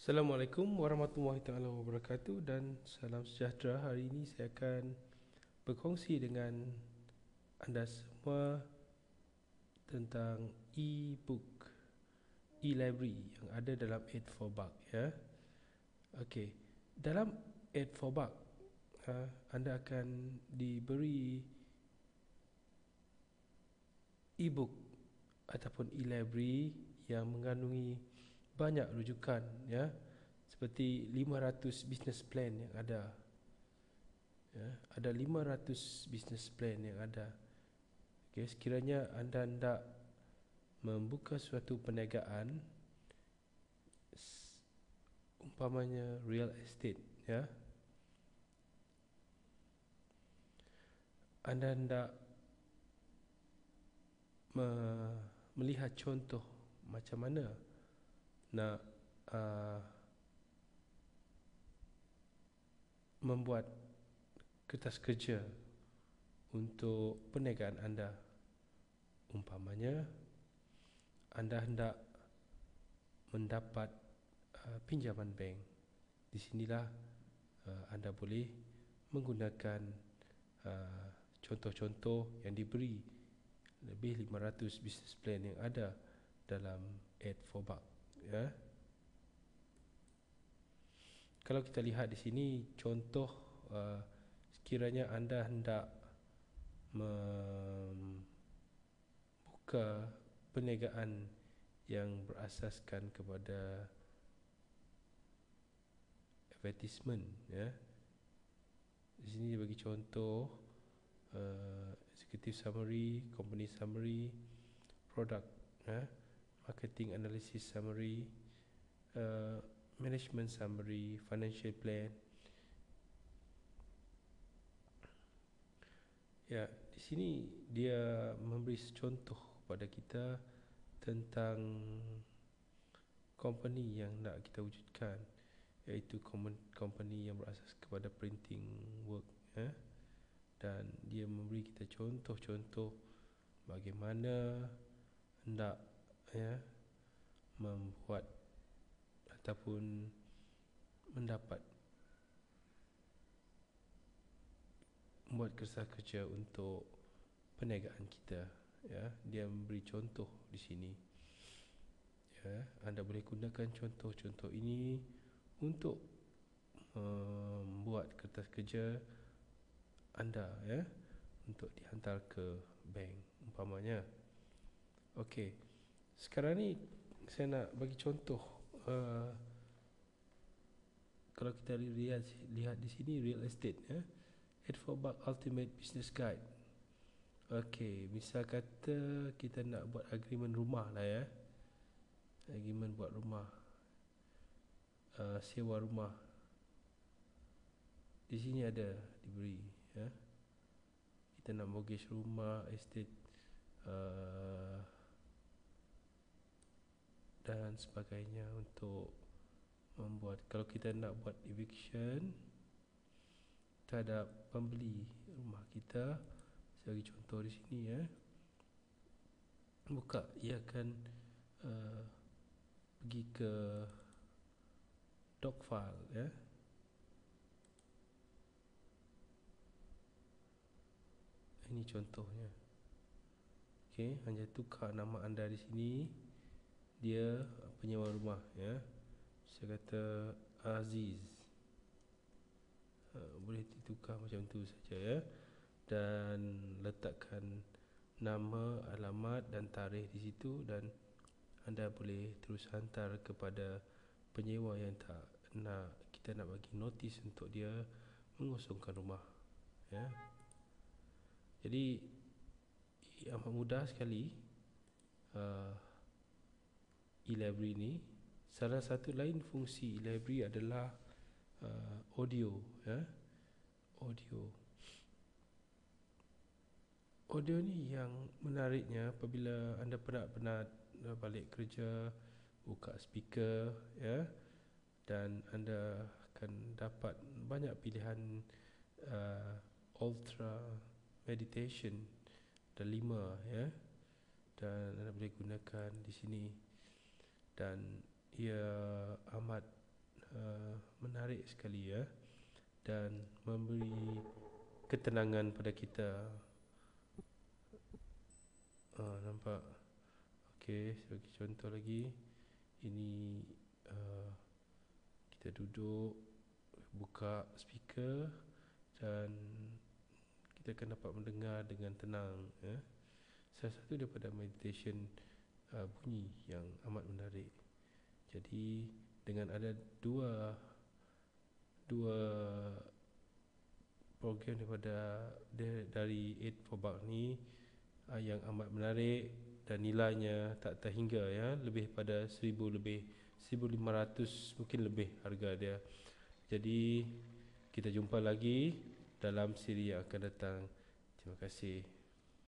Assalamualaikum warahmatullahi taala wabarakatuh dan salam sejahtera. Hari ini saya akan berkongsi dengan anda semua tentang e-book, e-library yang ada dalam 8 4Buck ya. Okey, dalam 8 4Buck anda akan diberi e-book ataupun e-library yang mengandungi banyak rujukan ya, seperti 500 business plan yang ada ya, ada 500 business plan yang ada. Okay, sekiranya anda hendak membuka suatu perniagaan, umpamanya real estate ya, anda hendak melihat contoh macam mana nak membuat kertas kerja untuk perniagaan anda. Umpamanya anda hendak mendapat pinjaman bank. Di sinilah anda boleh menggunakan contoh-contoh yang diberi lebih 500 business plan yang ada dalam 8 4Buck ya. Kalau kita lihat di sini contoh, sekiranya anda hendak membuka perniagaan yang berasaskan kepada advertisement ya. Di sini dia bagi contoh executive summary, company summary, product ya, marketing analysis summary, management summary, financial plan. Ya, di sini dia memberi contoh kepada kita tentang company yang nak kita wujudkan, iaitu company yang berasas kepada printing work ya. Dan dia memberi kita contoh-contoh bagaimana hendak ya membuat ataupun membuat kertas kerja untuk perniagaan kita ya. Dia memberi contoh di sini ya. Anda boleh gunakan contoh-contoh ini untuk membuat kertas kerja anda ya, untuk dihantar ke bank umpamanya. Okey, sekarang ni saya nak bagi contoh. Kalau kita lihat di sini real estate ya, 8 4Buck Ultimate Business Guide. Okey, misal kata kita nak buat agreement rumah lah ya, agreement buat rumah, sewa rumah. Di sini ada diberi ya. Kita nak mortgage rumah, estate dan sebagainya untuk membuat. Kalau kita nak buat eviction terhadap pembeli rumah kita, sebagai contoh di sini ya, buka, ia akan pergi ke doc file ya. Ini contohnya. Okey, hanya tukar nama anda di sini, dia penyewa rumah ya. Saya kata Aziz, boleh ditukar macam tu saja ya. Dan letakkan nama, alamat dan tarikh di situ, dan anda boleh terus hantar kepada penyewa yang tak nak, kita nak bagi notis untuk dia mengosongkan rumah ya. Jadi amat mudah sekali e-library ni. Salah satu lain fungsi e-library adalah audio ya. Audio ni yang menariknya, apabila anda penat-penat balik kerja, buka speaker ya, dan anda akan dapat banyak pilihan ultra meditation, ada 5 ya, dan anda boleh gunakan di sini. Dan ia amat menarik sekali ya, dan memberi ketenangan pada kita. Nampak? Okey, sebagai contoh lagi, ini kita duduk, buka speaker dan kita akan dapat mendengar dengan tenang ya. Salah satu daripada meditation bunyi yang amat menarik. Jadi dengan ada dua program dari 8 for Buck ni yang amat menarik dan nilainya tak terhingga ya, lebih pada 1,500 mungkin lebih harga dia. Jadi kita jumpa lagi dalam siri yang akan datang. Terima kasih.